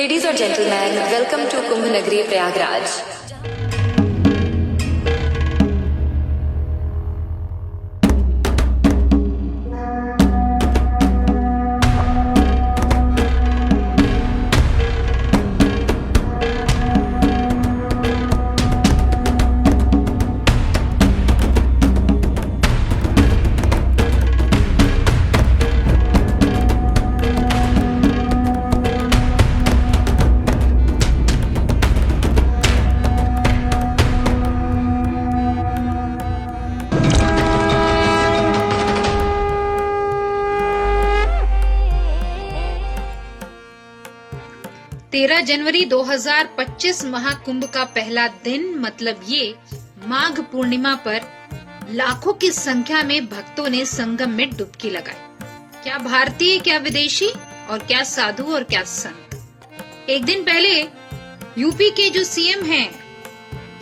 Ladies and gentlemen, welcome to Kumbh Nagri Prayagraj. तेरह जनवरी 2025 महाकुंभ का पहला दिन, मतलब ये माघ पूर्णिमा पर लाखों की संख्या में भक्तों ने संगम में डुबकी लगाई। क्या भारतीय, क्या विदेशी, और क्या साधु और क्या संत। एक दिन पहले यूपी के जो सीएम हैं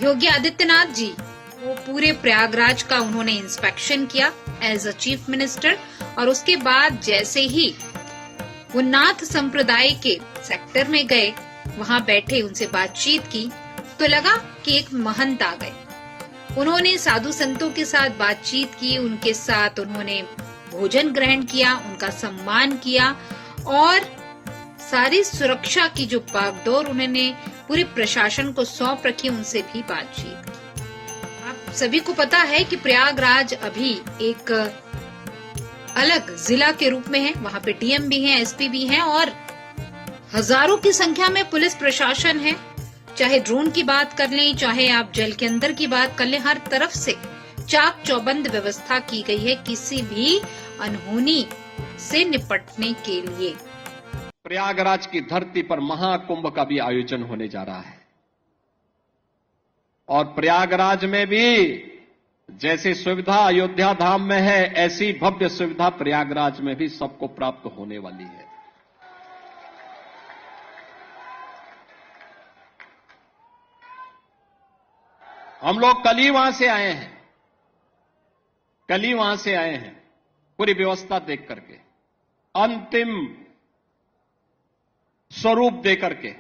योगी आदित्यनाथ जी, वो पूरे प्रयागराज का उन्होंने इंस्पेक्शन किया एज अ चीफ मिनिस्टर, और उसके बाद जैसे ही वो नाथ संप्रदाय के सेक्टर में गए, वहां बैठे उनसे बातचीत की तो लगा कि एक महंत आ गए। उन्होंने साधु संतों के साथ बातचीत की, उनके साथ उन्होंने भोजन ग्रहण किया, उनका सम्मान किया, और सारी सुरक्षा की जो बागडोर उन्होंने पूरे प्रशासन को सौंप रखी, उनसे भी बातचीत की। आप सभी को पता है कि प्रयागराज अभी एक अलग जिला के रूप में है, वहाँ पे डीएम भी हैं, एसपी भी हैं, और हजारों की संख्या में पुलिस प्रशासन है। चाहे ड्रोन की बात कर लें, चाहे आप जल के अंदर की बात कर लें, हर तरफ से चाक चौबंद व्यवस्था की गई है किसी भी अनहोनी से निपटने के लिए। प्रयागराज की धरती पर महाकुंभ का भी आयोजन होने जा रहा है, और प्रयागराज में भी जैसी सुविधा अयोध्या धाम में है, ऐसी भव्य सुविधा प्रयागराज में भी सबको प्राप्त होने वाली है। हम लोग कल ही वहां से आए हैं, पूरी व्यवस्था देख करके, अंतिम स्वरूप दे करके।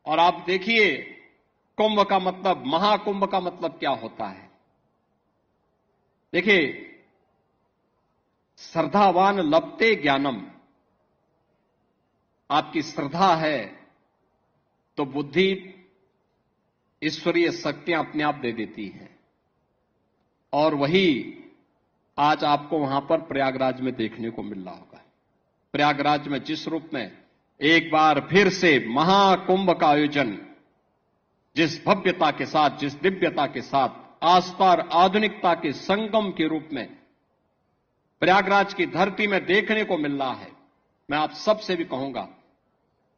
और आप देखिए, कुंभ का मतलब, महाकुंभ का मतलब क्या होता है। देखिए, श्रद्धावान लभते ज्ञानम। आपकी श्रद्धा है तो बुद्धि, ईश्वरीय शक्तियां अपने आप दे देती हैं, और वही आज आपको वहां पर प्रयागराज में देखने को मिल रहा होगा। प्रयागराज में जिस रूप में एक बार फिर से महाकुंभ का आयोजन, जिस भव्यता के साथ, जिस दिव्यता के साथ, आस्था और आधुनिकता के संगम के रूप में प्रयागराज की धरती में देखने को मिल रहा है, मैं आप सबसे भी कहूंगा,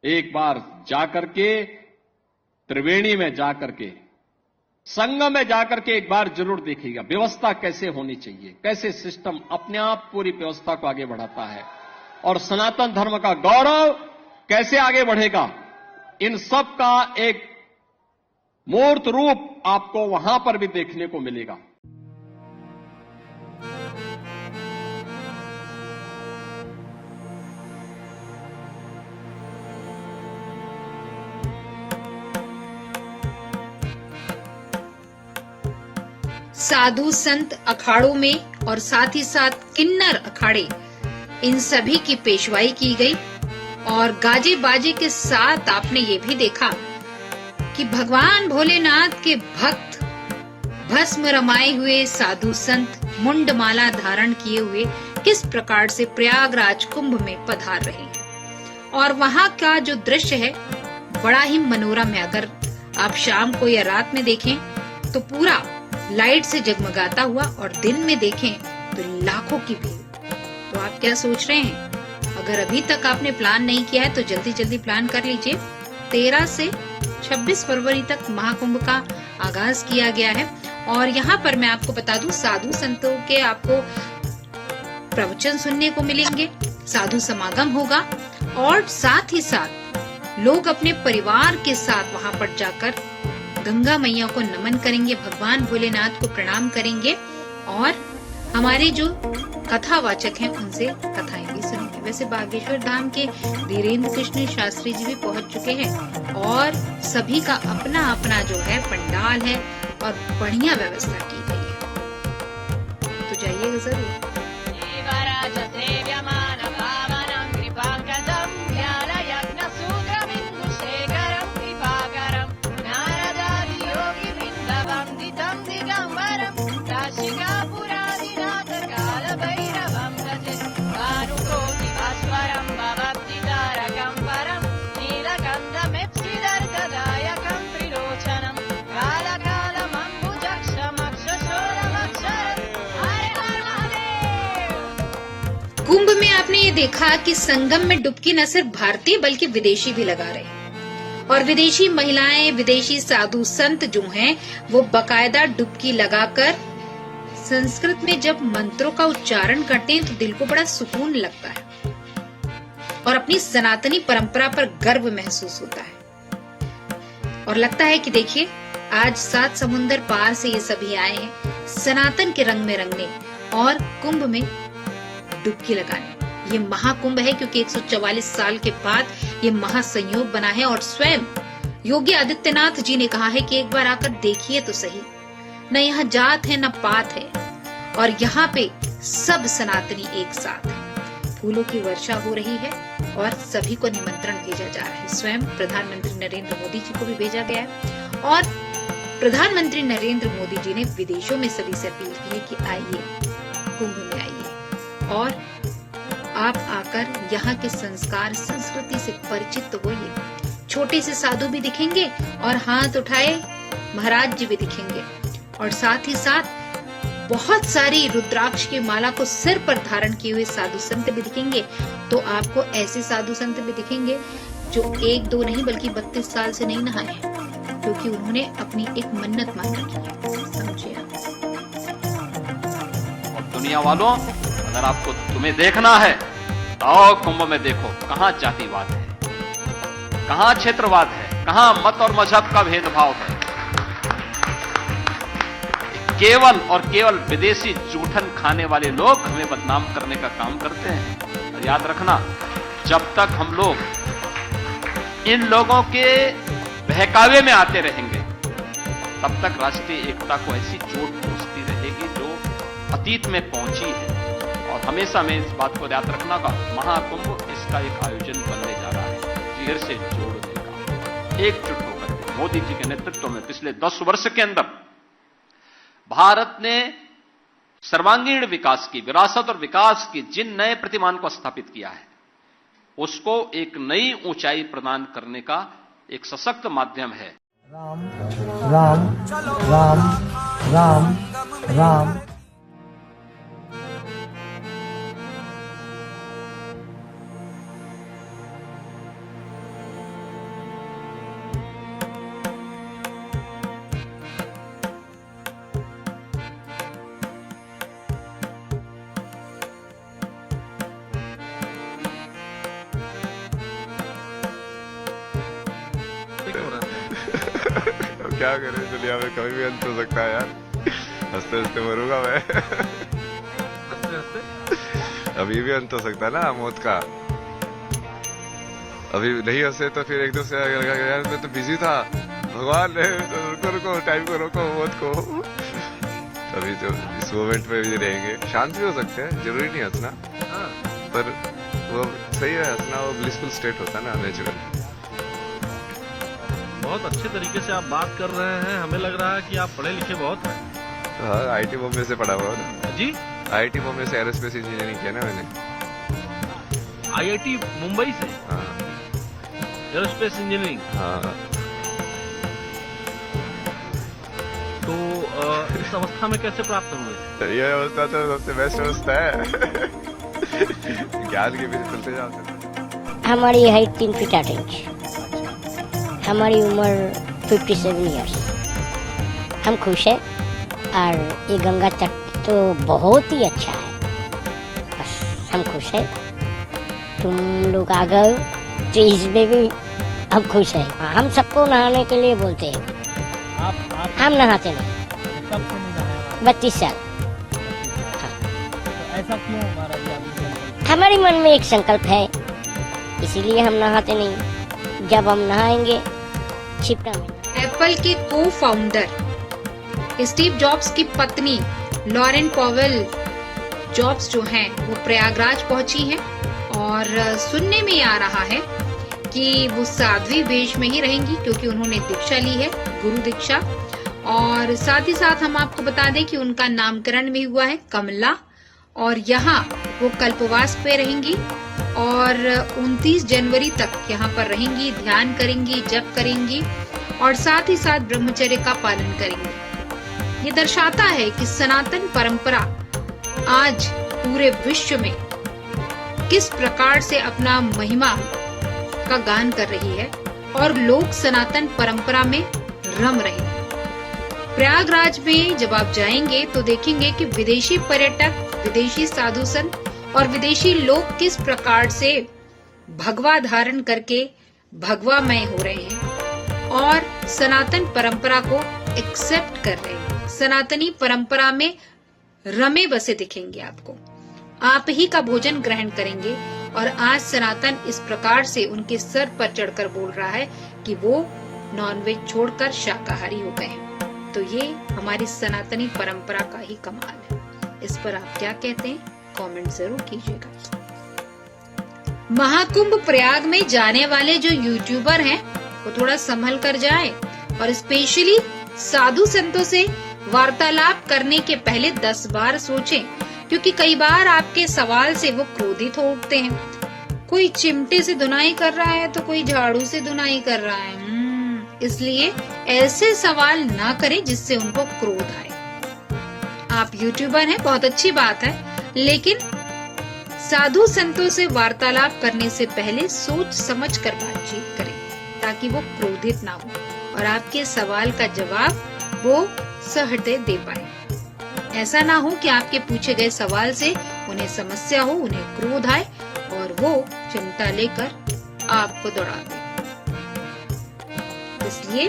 एक बार जाकर के, त्रिवेणी में जाकर के, संगम में जाकर के एक बार जरूर देखिएगा व्यवस्था कैसे होनी चाहिए, कैसे सिस्टम अपने आप पूरी व्यवस्था को आगे बढ़ाता है, और सनातन धर्म का गौरव कैसे आगे बढ़ेगा। इन सब का एक मूर्त रूप आपको वहां पर भी देखने को मिलेगा। साधु संत अखाड़ों में और साथ ही साथ किन्नर अखाड़े, इन सभी की पेशवाई की गई, और गाजे बाजे के साथ आपने ये भी देखा कि भगवान भोलेनाथ के भक्त भस्म रमाए हुए साधु संत मुंडमाला धारण किए हुए किस प्रकार से प्रयागराज कुंभ में पधार रहे हैं। और वहां का जो दृश्य है बड़ा ही मनोरम है। अगर आप शाम को या रात में देखें तो पूरा लाइट से जगमगाता हुआ, और दिन में देखें तो लाखों की भीड़। तो आप क्या सोच रहे हैं? अगर अभी तक आपने प्लान नहीं किया है तो जल्दी जल्दी प्लान कर लीजिए। 13 से 26 फरवरी तक महाकुंभ का आगाज किया गया है, और यहाँ पर मैं आपको बता दूं, साधु संतों के आपको प्रवचन सुनने को मिलेंगे, साधु समागम होगा, और साथ ही साथ लोग अपने परिवार के साथ वहां पर जाकर गंगा मैया को नमन करेंगे, भगवान भोलेनाथ को प्रणाम करेंगे, और हमारे जो कथावाचक हैं उनसे कथाएं भी सुनेंगे। है। वैसे बागेश्वर धाम के धीरेन्द्र कृष्ण शास्त्री जी भी पहुंच चुके हैं और सभी का अपना अपना जो है पंडाल है और बढ़िया व्यवस्था की गई है, तो जाइएगा जरूर। कुंभ में आपने ये देखा कि संगम में डुबकी न सिर्फ भारतीय बल्कि विदेशी भी लगा रहे हैं और विदेशी महिलाएं, विदेशी साधु संत जो हैं वो बकायदा डुबकी लगाकर संस्कृत में जब मंत्रों का उच्चारण करते हैं तो दिल को बड़ा सुकून लगता है और अपनी सनातनी परंपरा पर गर्व महसूस होता है और लगता है कि देखिए आज 7 समुंदर पार से ये सभी आए हैं सनातन के रंग में रंगने और कुंभ में डुबकी लगाने। ये महाकुंभ है क्योंकि 144 साल के बाद ये महासंयोग बना है और स्वयं योगी आदित्यनाथ जी ने कहा है कि एक बार आकर देखिए तो सही, न यहाँ जात है न पात है और यहाँ पे सब सनातनी एक साथ है। फूलों की वर्षा हो रही है और सभी को निमंत्रण भेजा जा रहा है। स्वयं प्रधानमंत्री नरेंद्र मोदी जी को भी भेजा गया है और प्रधानमंत्री नरेंद्र मोदी जी ने विदेशों में सभी से अपील की है कि आइए कुंभ में आइए और आप आकर यहाँ के संस्कार संस्कृति से परिचित तो होइए। छोटे से साधु भी दिखेंगे और हाथ उठाए महाराज जी भी दिखेंगे और साथ ही साथ बहुत सारी रुद्राक्ष की माला को सिर पर धारण किए हुए साधु संत भी दिखेंगे। तो आपको ऐसे साधु संत भी दिखेंगे जो 1-2 नहीं बल्कि 32 साल से नहीं नहाए हैं क्योंकि उन्होंने अपनी एक मन्नत मान रखी है। समझिए और दुनिया वालों, अगर आपको तुम्हें देखना है तो आओ कुंभ में देखो कहां जातिवाद है, कहां क्षेत्रवाद है, कहां मत और मजहब का भेदभाव है। केवल और केवल विदेशी जूठन खाने वाले लोग हमें बदनाम करने का काम करते हैं। और याद रखना, जब तक हम लोग इन लोगों के बहकावे में आते रहेंगे तब तक राष्ट्रीय एकता को ऐसी चोट पहुंचती रहेगी जो अतीत में पहुंची है। और हमेशा में इस बात को याद रखना का महाकुंभ इसका एक आयोजन बनने जा रहा है, चीर से जोड़ देगा, एकजुट होकर। मोदी जी के नेतृत्व में पिछले 10 वर्ष के अंदर भारत ने सर्वांगीण विकास की, विरासत और विकास की जिन नए प्रतिमान को स्थापित किया है उसको एक नई ऊंचाई प्रदान करने का एक सशक्त माध्यम है। राम राम राम राम राम। क्या करें, दुनिया में कभी भी अंत हो सकता है यार। हंसते हंसते मरूंगा मैं। हंसते हंसते अभी भी अंत हो सकता है ना मौत का। अभी नहीं हंसे तो फिर एक दूसरे यार मैं तो बिजी था, भगवान ने रुको टाइम को रोको मौत को। अभी तो इस मोमेंट में भी रहेंगे, शांत भी हो सकते हैं, जरूरी नहीं हंसना, पर वो सही है हंसना, वो ब्लिसफुल स्टेट होता है ना, नेचुरल। बहुत अच्छे तरीके से आप बात कर रहे हैं, हमें लग रहा है कि आप पढ़े लिखे बहुत हैं। हाँ, आईटी बॉम्बे से पढ़ा हुआ है जी। आईटी बॉम्बे से एरोस्पेस इंजीनियरिंग किया ना मैंने। आईआईटी मुंबई से? हाँ। Aerospace engineering. हाँ। तो इस अवस्था में कैसे प्राप्त हुए? ये अवस्था तो सबसे बेस्ट अवस्था है। ज्ञान के पीछे चलते जाते। हमारी हाइट 3 फीट 8 इंच, हमारी उम्र 57 इयर्स। हम खुश हैं और ये गंगा तट तो बहुत ही अच्छा है, बस हम खुश हैं। तुम लोग आ गए तो इसमें भी हम खुश हैं। हम सबको नहाने के लिए बोलते हैं। आप हम नहाते नहीं। कब से नहीं नहाया? 32 साल। तो ऐसा क्यों हमारा हमारे मन में एक संकल्प है, इसीलिए हम नहाते नहीं। जब हम नहाएंगे छिपना में। एप्पल के को फाउंडर स्टीव जॉब्स की पत्नी लॉरेन पॉवेल जॉब्स जो हैं वो प्रयागराज पहुंची हैं और सुनने में आ रहा है कि वो साध्वी वेश में ही रहेंगी क्योंकि उन्होंने दीक्षा ली है, गुरु दीक्षा। और साथ ही साथ हम आपको बता दें कि उनका नामकरण भी हुआ है कमला, और यहाँ वो कल्पवास पे रहेंगी और 29 जनवरी तक यहाँ पर रहेंगी, ध्यान करेंगी, जप करेंगी और साथ ही साथ ब्रह्मचर्य का पालन करेंगी। ये दर्शाता है कि सनातन परंपरा आज पूरे विश्व में किस प्रकार से अपना महिमा का गान कर रही है और लोग सनातन परंपरा में रम रहे हैं। प्रयागराज में जब आप जाएंगे तो देखेंगे कि विदेशी पर्यटक, विदेशी साधु संत और विदेशी लोग किस प्रकार से भगवा धारण करके भगवामय हो रहे हैं और सनातन परंपरा को एक्सेप्ट कर रहे हैं। सनातनी परंपरा में रमे बसे दिखेंगे आपको। आप ही का भोजन ग्रहण करेंगे और आज सनातन इस प्रकार से उनके सर पर चढ़कर बोल रहा है कि वो नॉनवेज छोड़कर शाकाहारी हो गए हैं। तो ये हमारी सनातनी परंपरा का ही कमाल है। इस पर आप क्या कहते हैं, कमेंट जरूर कीजिएगा। महाकुंभ प्रयाग में जाने वाले जो यूट्यूबर हैं वो थोड़ा संभल कर जाएं और स्पेशली साधु संतों से वार्तालाप करने के पहले 10 बार सोचें, क्योंकि कई बार आपके सवाल से वो क्रोधित हो उठते हैं। कोई चिमटे से धुनाई कर रहा है तो कोई झाड़ू से धुनाई कर रहा है। इसलिए ऐसे सवाल ना करें जिससे उनको क्रोध आए। आप यूट्यूबर हैं, बहुत अच्छी बात है, लेकिन साधु संतों से वार्तालाप करने से पहले सोच समझ कर बातचीत करें ताकि वो क्रोधित ना हो और आपके सवाल का जवाब वो सहृदय दे पाए। ऐसा ना हो कि आपके पूछे गए सवाल से उन्हें समस्या हो, उन्हें क्रोध आए और वो चिंता लेकर आपको दौड़ा दे। इसलिए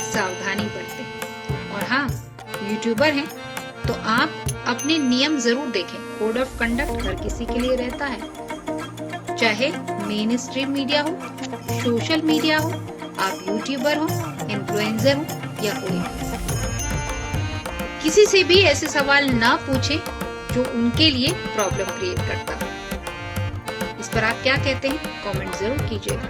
सावधानी बरतें। और हाँ, यूट्यूबर हैं तो आप अपने नियम जरूर देखें। कोड ऑफ कंडक्ट हर किसी के लिए रहता है, चाहे मेन स्ट्रीम मीडिया हो, सोशल मीडिया हो, आप यूट्यूबर हो, इन्फ्लुएंसर हो या कोई। किसी से भी ऐसे सवाल ना पूछें जो उनके लिए प्रॉब्लम क्रिएट करता हो। इस पर आप क्या कहते हैं, कमेंट जरूर कीजिएगा।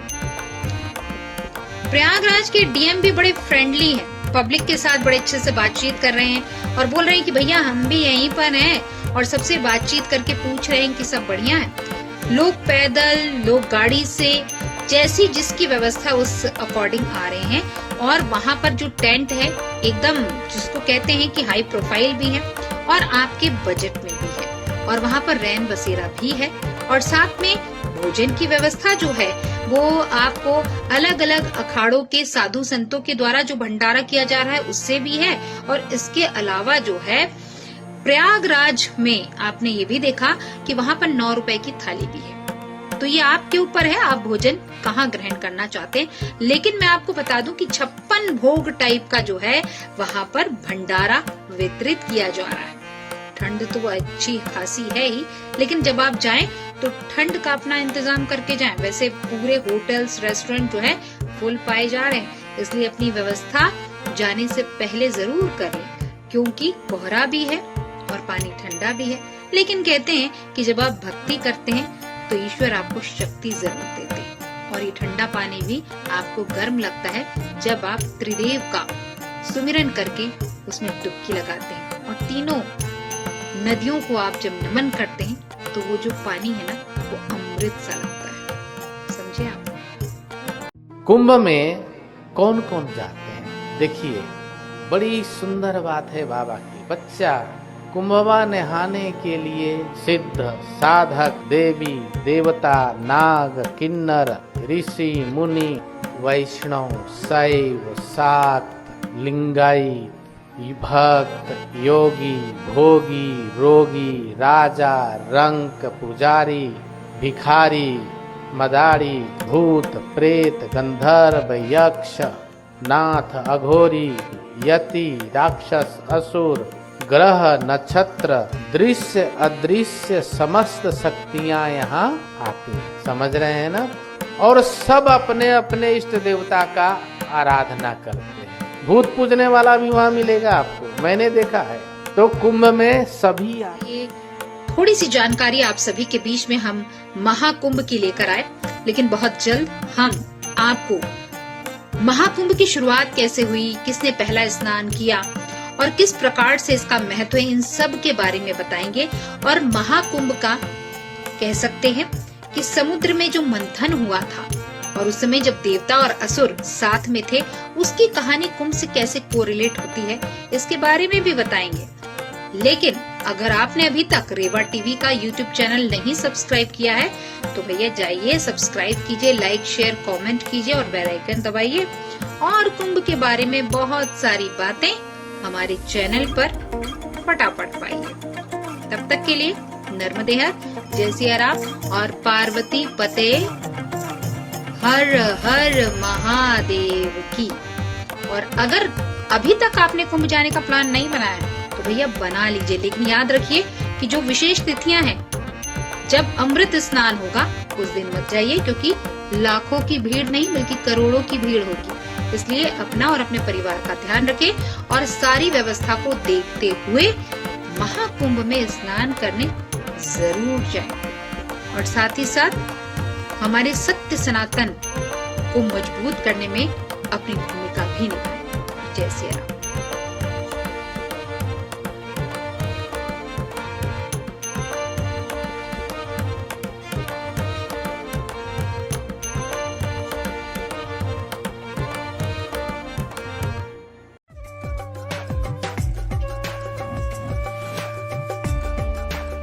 प्रयागराज के डीएम भी बड़े फ्रेंडली हैं, पब्लिक के साथ बड़े अच्छे से बातचीत कर रहे हैं और बोल रहे हैं कि भैया हम भी यहीं पर हैं और सबसे बातचीत करके पूछ रहे हैं कि सब बढ़िया है। लोग पैदल, लोग गाड़ी से, जैसी जिसकी व्यवस्था उस अकॉर्डिंग आ रहे हैं और वहाँ पर जो टेंट है एकदम जिसको कहते हैं कि हाई प्रोफाइल भी है और आपके बजट में भी है और वहाँ पर रैन बसेरा भी है और साथ में भोजन की व्यवस्था जो है वो आपको अलग अलग अखाड़ों के साधु संतों के द्वारा जो भंडारा किया जा रहा है उससे भी है। और इसके अलावा जो है प्रयागराज में आपने ये भी देखा कि वहाँ पर 9 रुपए की थाली भी है। तो ये आपके ऊपर है, आप भोजन कहाँ ग्रहण करना चाहते हैं। लेकिन मैं आपको बता दूं कि 56 भोग टाइप का जो है वहाँ पर भंडारा वितरित किया जा रहा है। ठंड तो अच्छी खासी है ही, लेकिन जब आप जाएं तो ठंड का अपना इंतजाम करके जाएं। वैसे पूरे होटल्स, रेस्टोरेंट जो है फुल पाए जा रहे हैं, इसलिए अपनी व्यवस्था जाने से पहले जरूर करें क्योंकि कोहरा भी है और पानी ठंडा भी है। लेकिन कहते हैं कि जब आप भक्ति करते हैं तो ईश्वर आपको शक्ति जरूर देते हैं और ये ठंडा पानी भी आपको गर्म लगता है जब आप त्रिदेव का सुमिरन करके उसमें डुबकी लगाते हैं। और तीनों नदियों को आप जब नमन करते हैं तो वो जो पानी है ना वो अमृत सा लगता है। समझे आप? कुंभ में कौन कौन जाते हैं? देखिए, बड़ी सुंदर बात है बाबा की। बच्चा कुंभवा नहाने के लिए सिद्ध, साधक, देवी देवता, नाग, किन्नर, ऋषि, मुनि, वैष्णव, शैव, शाक्त, लिंगायत, भक्त, योगी, भोगी, रोगी, राजा, रंक, पुजारी, भिखारी, मदारी, भूत, प्रेत, गंधर्व, यक्ष, नाथ, अघोरी, यति, राक्षस, असुर, ग्रह नक्षत्र दृश्य अदृश्य समस्त शक्तियां यहाँ आती हैं। समझ रहे हैं ना? और सब अपने अपने इष्ट देवता का आराधना करते हैं। भूत पूजने वाला भी वहाँ मिलेगा आपको, मैंने देखा है। तो कुंभ में सभी ये थोड़ी सी जानकारी आप सभी के बीच में हम महाकुंभ की लेकर आए, लेकिन बहुत जल्द हम आपको महाकुंभ की शुरुआत कैसे हुई, किसने पहला स्नान किया और किस प्रकार से इसका महत्व है, इन सब के बारे में बताएंगे। और महाकुंभ का कह सकते हैं कि समुद्र में जो मंथन हुआ था और उस समय जब देवता और असुर साथ में थे, उसकी कहानी कुंभ से कैसे कोरिलेट होती है, इसके बारे में भी बताएंगे। लेकिन अगर आपने अभी तक रेवा टीवी का यूट्यूब चैनल नहीं सब्सक्राइब किया है तो भैया जाइए, सब्सक्राइब कीजिए, लाइक शेयर कमेंट कीजिए और बेल आइकन दबाइए। और कुंभ के बारे में बहुत सारी बातें हमारे चैनल पर फटाफट पाइए। तब तक के लिए नर्मदे हर, जय सिया राम और पार्वती पते हर हर महादेव की। और अगर अभी तक आपने कुंभ जाने का प्लान नहीं बनाया तो भैया बना लीजिए, लेकिन याद रखिए कि जो विशेष तिथियां हैं, जब अमृत स्नान होगा उस दिन मत जाइए, क्योंकि लाखों की भीड़ नहीं बल्कि करोड़ों की भीड़ होगी। इसलिए अपना और अपने परिवार का ध्यान रखें और सारी व्यवस्था को देखते हुए महाकुंभ में स्नान करने जरूर जाएं। और साथ ही साथ हमारे सत्य सनातन को मजबूत करने में अपनी भूमिका भी निभाएं। जय श्री राम।